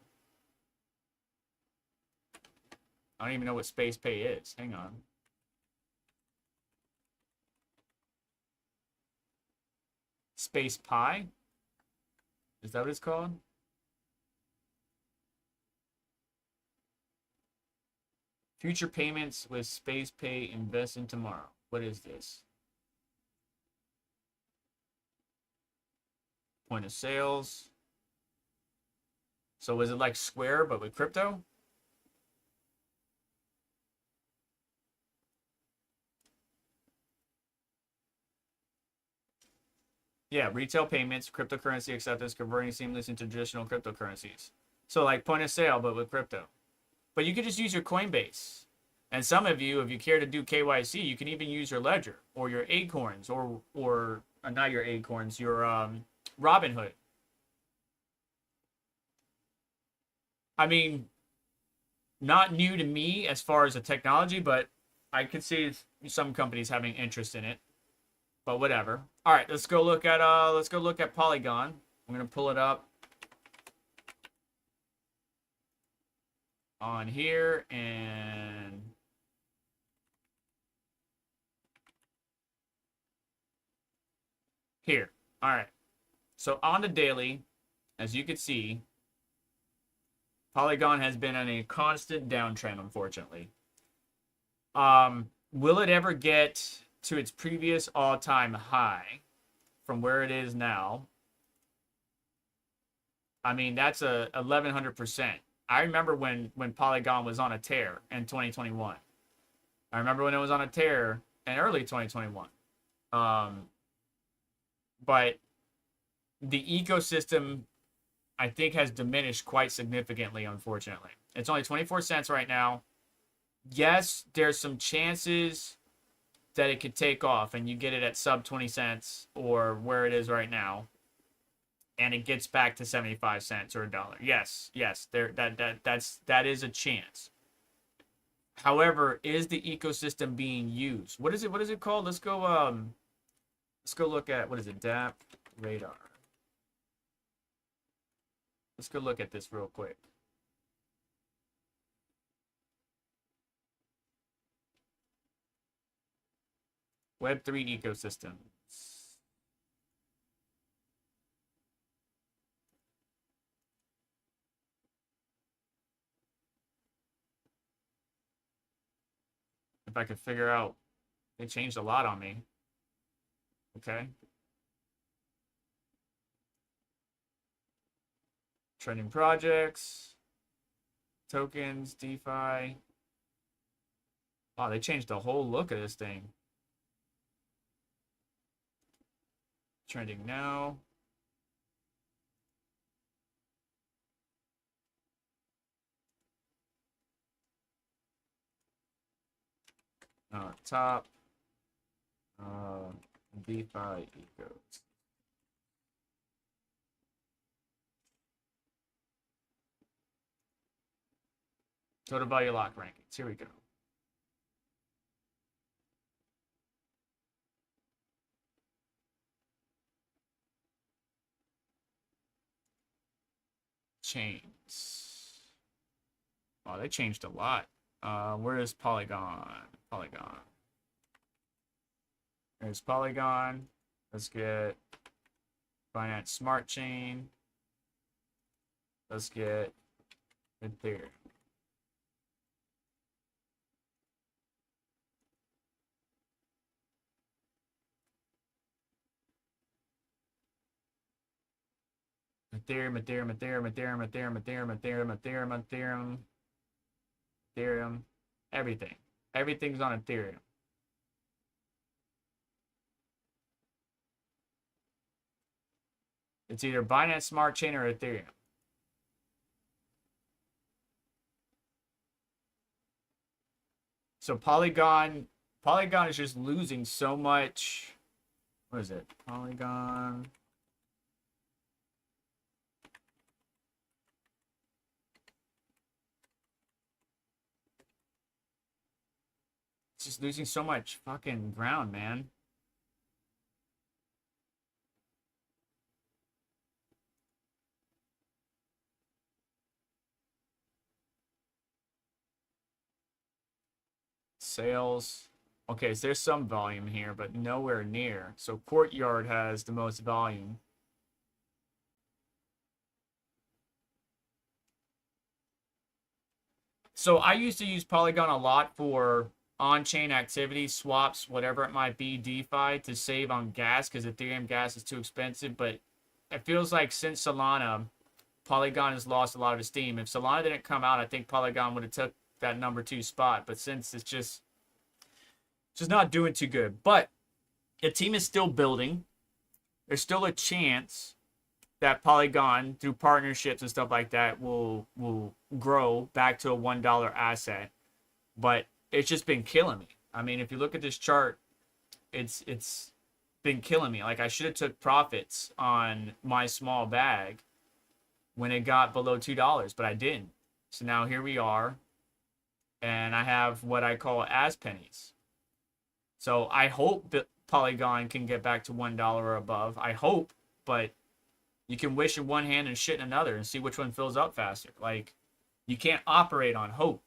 I don't even know what SpacePay is. Hang on. SpacePi? Is that what it's called? Future payments with SpacePay, invest in tomorrow. What is this? Point of sales. So is it like Square but with crypto? Yeah, retail payments, cryptocurrency acceptance, converting seamless into traditional cryptocurrencies. So like point of sale but with crypto. But you could just use your Coinbase. And some of you, if you care to do KYC, you can even use your Ledger or your Acorns or not your Acorns, your Robinhood. I mean, not new to me as far as the technology, but I could see some companies having interest in it. But whatever. All right, let's go look at Polygon. I'm gonna pull it up on here and here. All right. So on the daily, as you can see, Polygon has been on a constant downtrend, unfortunately. Will it ever get to its previous all-time high from where it is now? I mean, that's a 1100%. I remember when Polygon was on a tear in 2021. I remember when it was on a tear in early 2021. But the ecosystem I think has diminished quite significantly, unfortunately. It's only 24 cents right now. Yes, there's some chances that it could take off and you get it at sub 20 cents or where it is right now, and it gets back to 75 cents or $1. Yes, that is a chance. However, is the ecosystem being used? What is it called? Let's go look at, what is it? DApp radar. Let's go look at this real quick. Web3 ecosystems. If I could figure out, they changed a lot on me. Okay. Trending projects, tokens, DeFi. Wow, they changed the whole look of this thing. Trending now. Top. DeFi ecos. Total value lock rankings. Here we go. Chains. Oh, they changed a lot. Where is Polygon? Polygon. There's Polygon. Let's get Binance Smart Chain. Let's get Ethereum. Ethereum. Everything. Everything's on Ethereum. It's either Binance Smart Chain or Ethereum. So Polygon is just losing so much. What is it? Polygon. It's just losing so much fucking ground, man. Sales. Okay, so there's some volume here, but nowhere near. So Courtyard has the most volume. So I used to use Polygon a lot for on-chain activity, swaps, whatever it might be, DeFi, to save on gas because Ethereum gas is too expensive. But it feels like since Solana, Polygon has lost a lot of its steam. If Solana didn't come out, I think Polygon would have took that #2 spot. But since it's just not doing too good. But the team is still building. There's still a chance that Polygon, through partnerships and stuff like that, will grow back to a $1 asset. But it's just been killing me. I mean, if you look at this chart, it's been killing me. Like, I should have took profits on my small bag when it got below $2, but I didn't. So now here we are, and I have what I call as pennies. So I hope that Polygon can get back to $1 or above. I hope, but you can wish in one hand and shit in another and see which one fills up faster. Like, you can't operate on hope.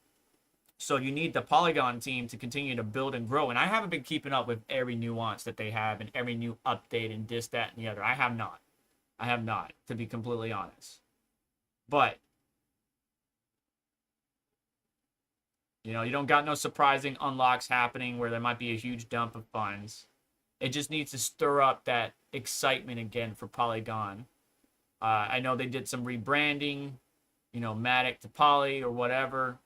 So you need the Polygon team to continue to build and grow. And I haven't been keeping up with every nuance that they have and every new update and this, that, and the other. I have not, to be completely honest. But, you know, you don't got no surprising unlocks happening where there might be a huge dump of funds. It just needs to stir up that excitement again for Polygon. I know they did some rebranding, you know, Matic to Poly or whatever.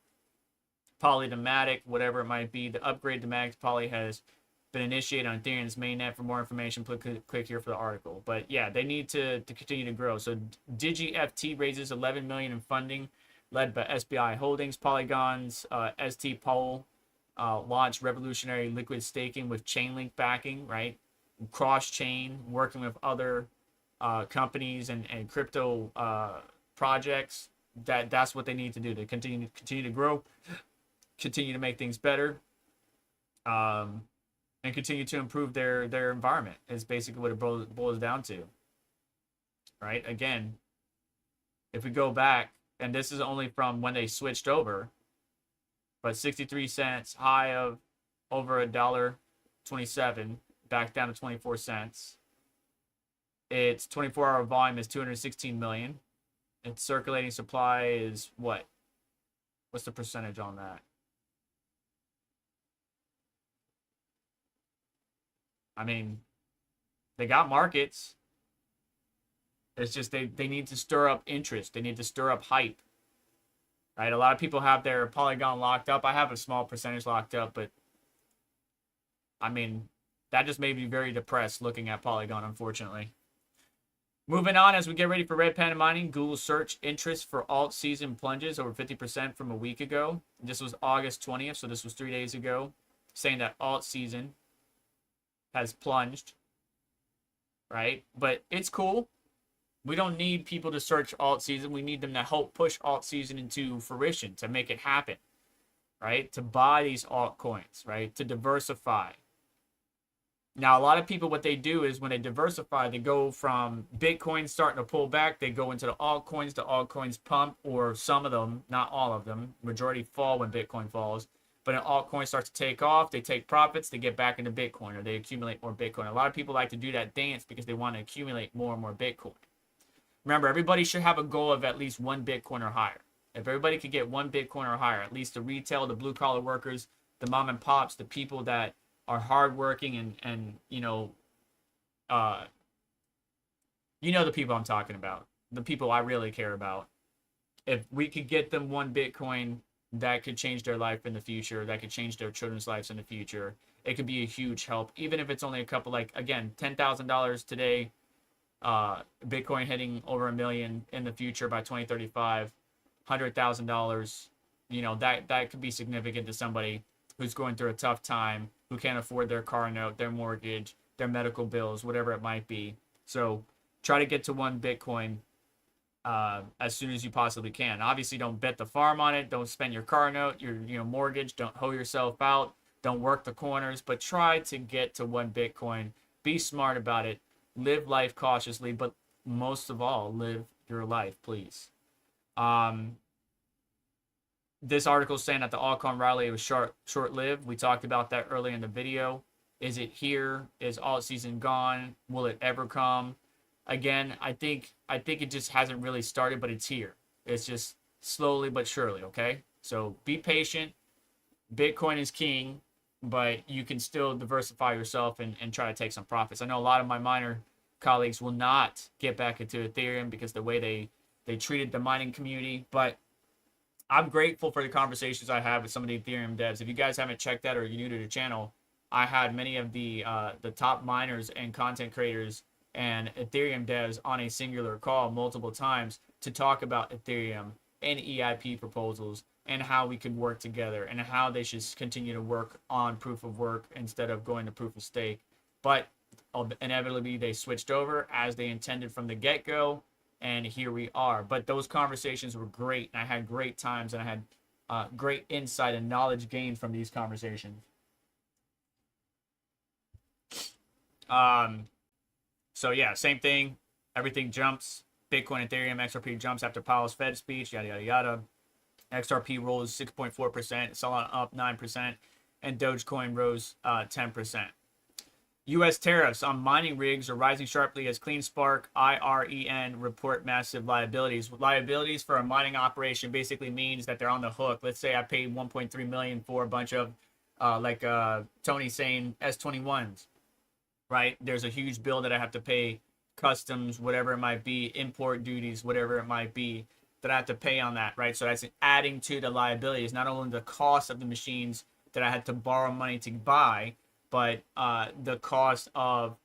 Poly to Matic, whatever it might be. The upgrade to Matic to Poly has been initiated on Ethereum's mainnet. For more information, click here for the article. But yeah, they need to continue to grow. So DigiFT raises 11 million in funding, led by SBI Holdings. Polygon's ST Pole launched revolutionary liquid staking with Chainlink backing, right? Cross-chain, working with other companies and crypto projects. That's what they need to do to continue to grow, continue to make things better, and continue to improve their environment. Is basically what it boils down to, right? Again, if we go back, and this is only from when they switched over, but 63 cents, high of over $1.27, back down to 24 cents. Its 24-hour volume is 216 million. Its circulating supply is what? What's the percentage on that? I mean, they got markets. It's just they need to stir up interest. They need to stir up hype. Right? A lot of people have their Polygon locked up. I have a small percentage locked up, but I mean, that just made me very depressed looking at Polygon, unfortunately. Moving on, as we get ready for red panda mining, Google search interest for alt season plunges over 50% from a week ago. This was August 20th, so this was 3 days ago, saying that alt season has plunged, right? But it's cool. We don't need people to search alt season. We need them to help push alt season into fruition, to make it happen, right? To buy these altcoins, right? To diversify. Now, a lot of people, what they do is when they diversify, they go from Bitcoin starting to pull back, they go into the altcoins pump, or some of them, not all of them, majority fall when Bitcoin falls. But an altcoin starts to take off, they take profits, they get back into Bitcoin, or they accumulate more Bitcoin. A lot of people like to do that dance because they want to accumulate more and more Bitcoin. Remember, everybody should have a goal of at least 1 Bitcoin or higher. If everybody could get 1 Bitcoin or higher, at least the retail, the blue-collar workers, the mom and pops, the people that are hardworking and you know the people I'm talking about, the people I really care about. If we could get them 1 Bitcoin, that could change their life in the future. That could change their children's lives in the future. It could be a huge help, even if it's only a couple, like, again, $10,000 today, Bitcoin hitting over $1 million in the future by 2035, $100,000, you know, that could be significant to somebody who's going through a tough time, who can't afford their car note, their mortgage, their medical bills, whatever it might be. So try to get to 1 Bitcoin as soon as you possibly can. Obviously, don't bet the farm on it. Don't spend your car note, your mortgage. Don't hoe yourself out. Don't work the corners. But try to get to 1 Bitcoin. Be smart about it. Live life cautiously, but most of all, live your life, please. This article is saying that the altcoin rally was short-lived. We talked about that earlier in the video. Is it here? Is alt season gone? Will it ever come? Again, I think it just hasn't really started, but it's here. It's just slowly but surely, okay? So be patient. Bitcoin is king, but you can still diversify yourself and try to take some profits. I know a lot of my miner colleagues will not get back into Ethereum because the way they treated the mining community, but I'm grateful for the conversations I have with some of the Ethereum devs. If you guys haven't checked that or you're new to the channel, I had many of the top miners and content creators and Ethereum devs on a singular call multiple times to talk about Ethereum and EIP proposals and how we could work together and how they should continue to work on proof of work instead of going to proof of stake. But inevitably they switched over as they intended from the get-go, and here we are. But those conversations were great, and I had great times, and I had great insight and knowledge gained from these conversations. So yeah, same thing. Everything jumps. Bitcoin, Ethereum, XRP jumps after Powell's Fed speech, yada, yada, yada. XRP rose 6.4%, Solana up 9%, and Dogecoin rose 10%. U.S. tariffs on mining rigs are rising sharply as CleanSpark IREN report massive liabilities. Liabilities for a mining operation basically means that they're on the hook. Let's say I paid $1.3 million for a bunch of, Tony saying, S21s, right? There's a huge bill that I have to pay, customs, whatever it might be, import duties, whatever it might be, that I have to pay on that, right? So that's adding to the liabilities, not only the cost of the machines that I had to borrow money to buy, but the cost of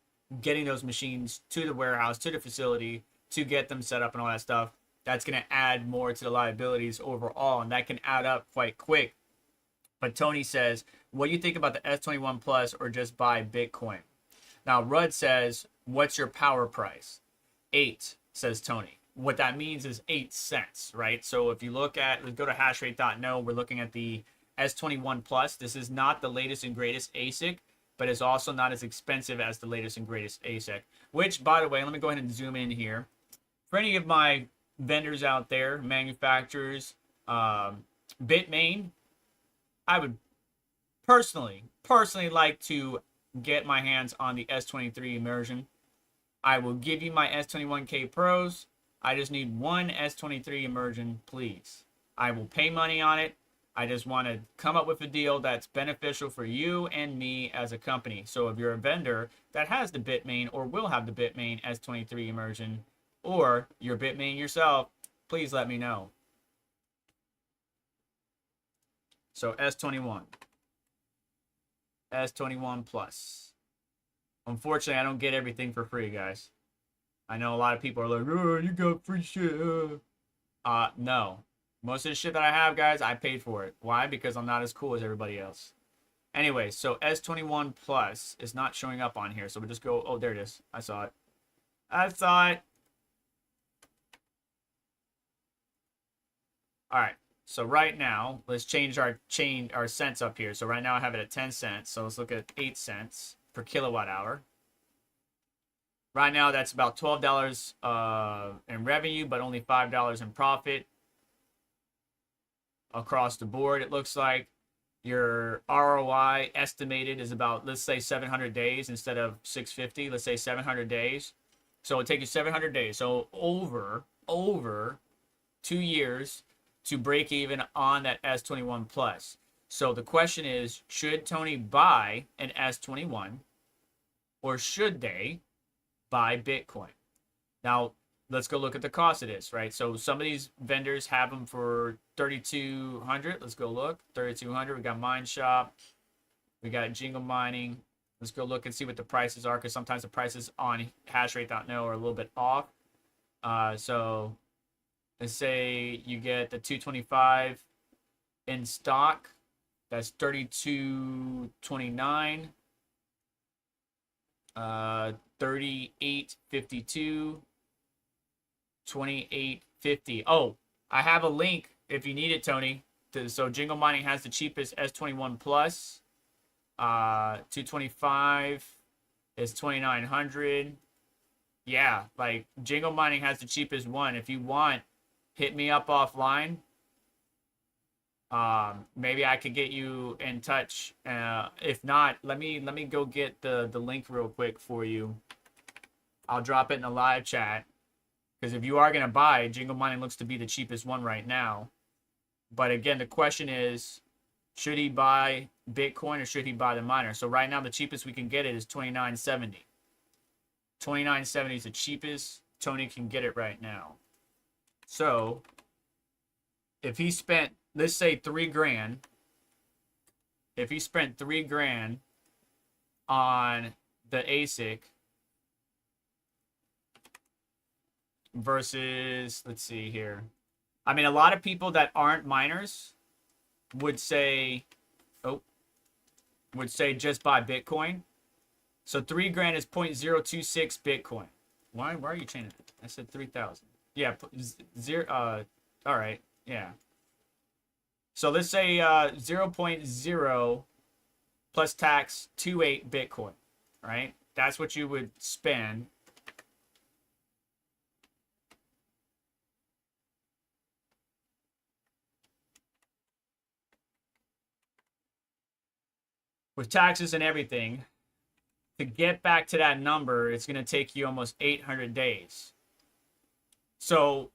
getting those machines to the warehouse, to the facility, to get them set up and all that stuff, that's going to add more to the liabilities overall, and that can add up quite quick. But Tony says, what do you think about the S21 Plus or just buy Bitcoin? Now, Rudd says, what's your power price? 8, says Tony. What that means is 8 cents, right? So if you look at, let's go to hashrate.no. We're looking at the S21 Plus. This is not the latest and greatest ASIC, but it's also not as expensive as the latest and greatest ASIC. Which, by the way, let me go ahead and zoom in here. For any of my vendors out there, manufacturers, Bitmain, I would personally like to get my hands on the S23 immersion. I will give you my S21K Pros. I just need one S23 immersion, please. I will pay money on it. I just want to come up with a deal that's beneficial for you and me as a company. So if you're a vendor that has the Bitmain or will have the Bitmain S23 immersion, or you're Bitmain yourself, please let me know. So S21 Plus. Unfortunately, I don't get everything for free, guys. I know a lot of people are like, oh, you got free shit. No. Most of the shit that I have, guys, I paid for it. Why? Because I'm not as cool as everybody else. Anyway, so S21 Plus is not showing up on here. So we'll just go, oh, there it is. I saw it. All right. So right now, let's change our cents up here. So right now I have it at 10 cents. So let's look at 8 cents per kilowatt hour. Right now, that's about $12 in revenue, but only $5 in profit across the board. It looks like your ROI estimated is about, let's say, 700 days instead of 650. Let's say 700 days. So it'll take you 700 days. So over 2 years to break even on that S21 Plus. So the question is, should Tony buy an S21 or should they buy Bitcoin? Now, let's go look at the cost of this, right? So some of these vendors have them for $3,200. Let's go look. $3,200. We got Mine Shop. We got Jingle Mining. Let's go look and see what the prices are, because sometimes the prices on hashrate.no are a little bit off. So let's say you get the 225 in stock. That's $32.29. 38.52, 28.50. Oh, I have a link if you need it, Tony. So Jingle Mining has the cheapest S21 Plus. 225 is 2,900. Yeah, like Jingle Mining has the cheapest one. If you want, hit me up offline. Maybe I could get you in touch. If not, let me go get the link real quick for you. I'll drop it in the live chat, because if you are going to buy, Jingle Mining looks to be the cheapest one right now. But again, the question is, should he buy Bitcoin or should he buy the miner? So right now, the cheapest we can get it is $29.70. $29.70 is the cheapest Tony can get it right now. So if he spent, let's say, $3,000, if he spent $3,000 on the ASIC versus, let's see here. I mean, a lot of people that aren't miners would say just buy Bitcoin. So $3,000 is 0.026 Bitcoin. Why are you changing it? I said 3,000. Yeah, all right. Yeah. So let's say 0.0 plus tax 28 Bitcoin, right? That's what you would spend. With taxes and everything, to get back to that number, it's going to take you almost 800 days. So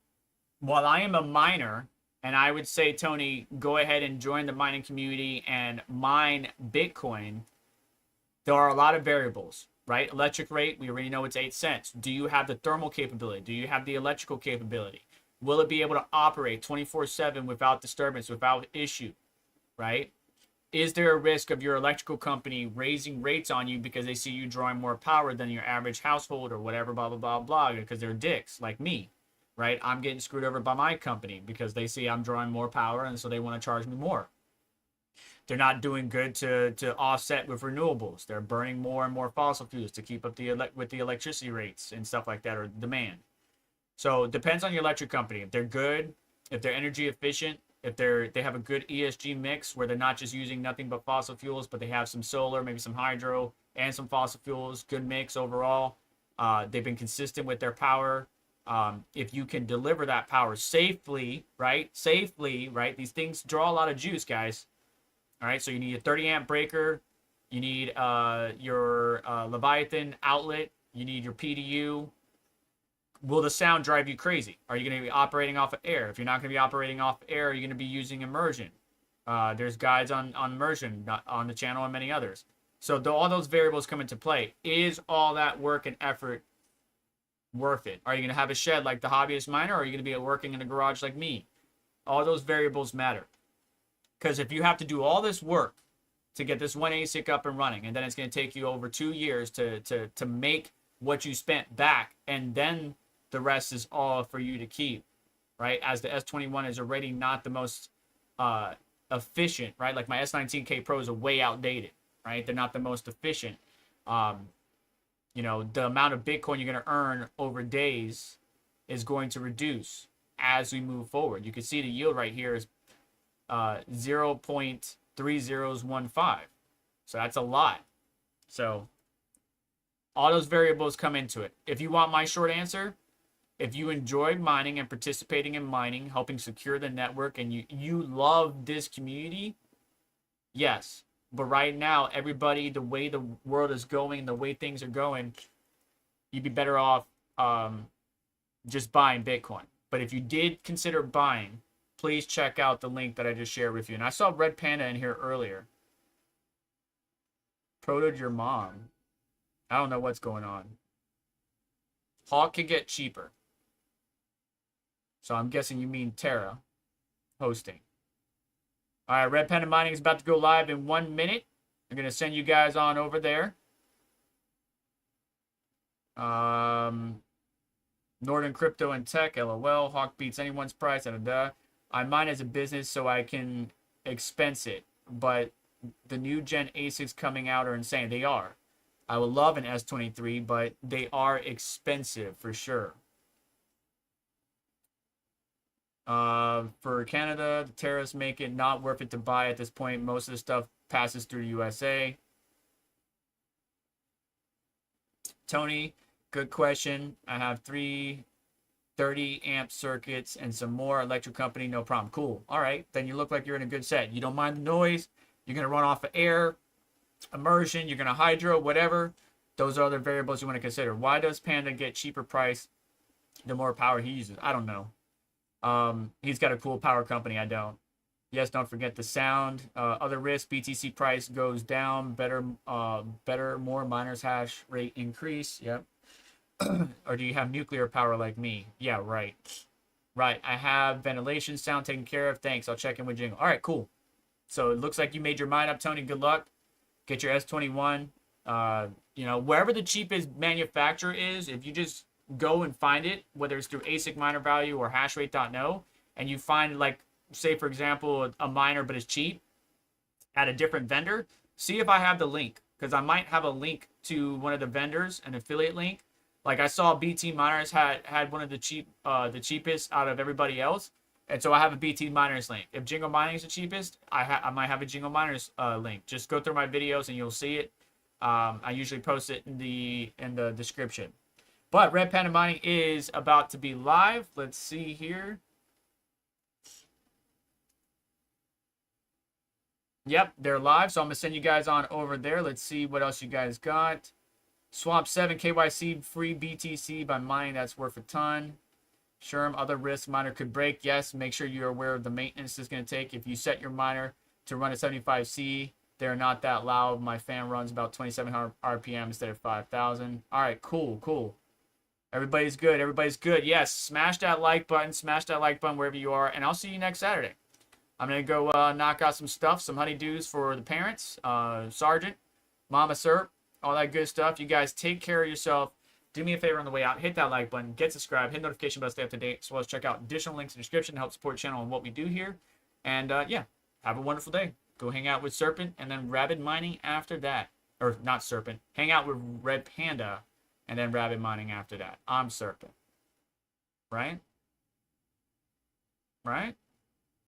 while I am a miner, and I would say, Tony, go ahead and join the mining community and mine Bitcoin, there are a lot of variables, right? Electric rate, we already know it's 8 cents. Do you have the thermal capability? Do you have the electrical capability? Will it be able to operate 24/7 without disturbance, without issue, right? Is there a risk of your electrical company raising rates on you because they see you drawing more power than your average household or whatever, blah, blah, blah, blah, because they're dicks like me, right? I'm getting screwed over by my company because they see I'm drawing more power and so they want to charge me more. They're not doing good to offset with renewables. They're burning more and more fossil fuels to keep up with the electricity rates and stuff like that, or demand. So it depends on your electric company. If they're good, if they're energy efficient, if they have a good ESG mix where they're not just using nothing but fossil fuels, but they have some solar, maybe some hydro, and some fossil fuels, good mix overall. They've been consistent with their power. If you can deliver that power safely, right? These things draw a lot of juice, guys. All right, so you need a 30 amp breaker. You need your Leviathan outlet. You need your PDU. Will the sound drive you crazy? Are you going to be operating off of air? If you're not going to be operating off air, you're going to be using immersion. There's guides on immersion on the channel and many others. So all those variables come into play. Is all that work and effort worth it? Are you going to have a shed like the hobbyist miner, or are you going to be working in a garage like me? All those variables matter. Because if you have to do all this work to get this one ASIC up and running, and then it's going to take you over 2 years to make what you spent back, and then the rest is all for you to keep, right? As the S21 is already not the most efficient, right? Like my S19K Pros are way outdated, right? They're not the most efficient. You know, the amount of Bitcoin you're going to earn over days is going to reduce as we move forward. You can see the yield right here is 0.3015. So that's a lot. So all those variables come into it. If you want my short answer, if you enjoy mining and participating in mining, helping secure the network, and you love this community, yes. But right now, everybody, the way the world is going, the way things are going, you'd be better off just buying Bitcoin. But if you did consider buying, please check out the link that I just shared with you. And I saw Red Panda in here earlier. Protoed your mom. I don't know what's going on. Hawk can get cheaper. So I'm guessing you mean Terra hosting. All right, Red Panda Mining is about to go live in 1 minute. I'm going to send you guys on over there. Northern Crypto and Tech, LOL. Hawk beats anyone's price. I mine as a business so I can expense it. But the new gen ASICs coming out are insane. They are. I would love an S23, but they are expensive for sure. For Canada, the tariffs make it not worth it to buy at this point. Most of the stuff passes through the USA. Tony, good question. I have 3 30 amp circuits and some more. Electric company, no problem. Cool. All right, then you look like you're in a good set. You don't mind the noise. You're going to run off of air, immersion. You're going to hydro, whatever. Those are other variables you want to consider. Why does Panda get cheaper price the more power he uses? I don't know. He's got a cool power company. I don't. Yes, don't forget the sound. Other risk, BTC price goes down. Better, more miners hash rate increase. Yep. Or do you have nuclear power like me? Yeah, right. Right. I have ventilation, sound taken care of. Thanks. I'll check in with Jingle. All right, cool. So it looks like you made your mind up, Tony. Good luck. Get your S21. You know, wherever the cheapest manufacturer is, if you just go and find it, whether it's through ASIC miner value or hashrate.no, and you find, like, say for example, a miner but it's cheap at a different vendor, see if I have the link, because I might have a link to one of the vendors, an affiliate link. Like I saw BT Miners had one of the cheapest out of everybody else, and so I have a BT Miners link. If Jingle Mining is the cheapest, I might have a Jingle Miners link. Just go through my videos and you'll see it. I usually post it in the description. But Red Panda Mining is about to be live. Let's see here. Yep, they're live. So I'm going to send you guys on over there. Let's see what else you guys got. Swap 7 KYC free BTC by mining. That's worth a ton. Sherm, other risk miner could break. Yes, make sure you're aware of the maintenance it's going to take. If you set your miner to run at 75C, they're not that loud. My fan runs about 2700 RPM instead of 5000. All right, cool, cool. Everybody's good. Everybody's good. Yes, smash that like button. Smash that like button wherever you are. And I'll see you next Saturday. I'm going to go knock out some stuff, some honeydews for the parents, Sergeant, Mama Serp, all that good stuff. You guys take care of yourself. Do me a favor on the way out. Hit that like button. Get subscribed. Hit notification bell to stay up to date. As well as check out additional links in the description to help support the channel and what we do here. And yeah, have a wonderful day. Go hang out with Serpent and then Rabbit Mining after that. Or not Serpent. Hang out with Red Panda and then Rabbit Mining after that. I'm Serpent. Right? Right?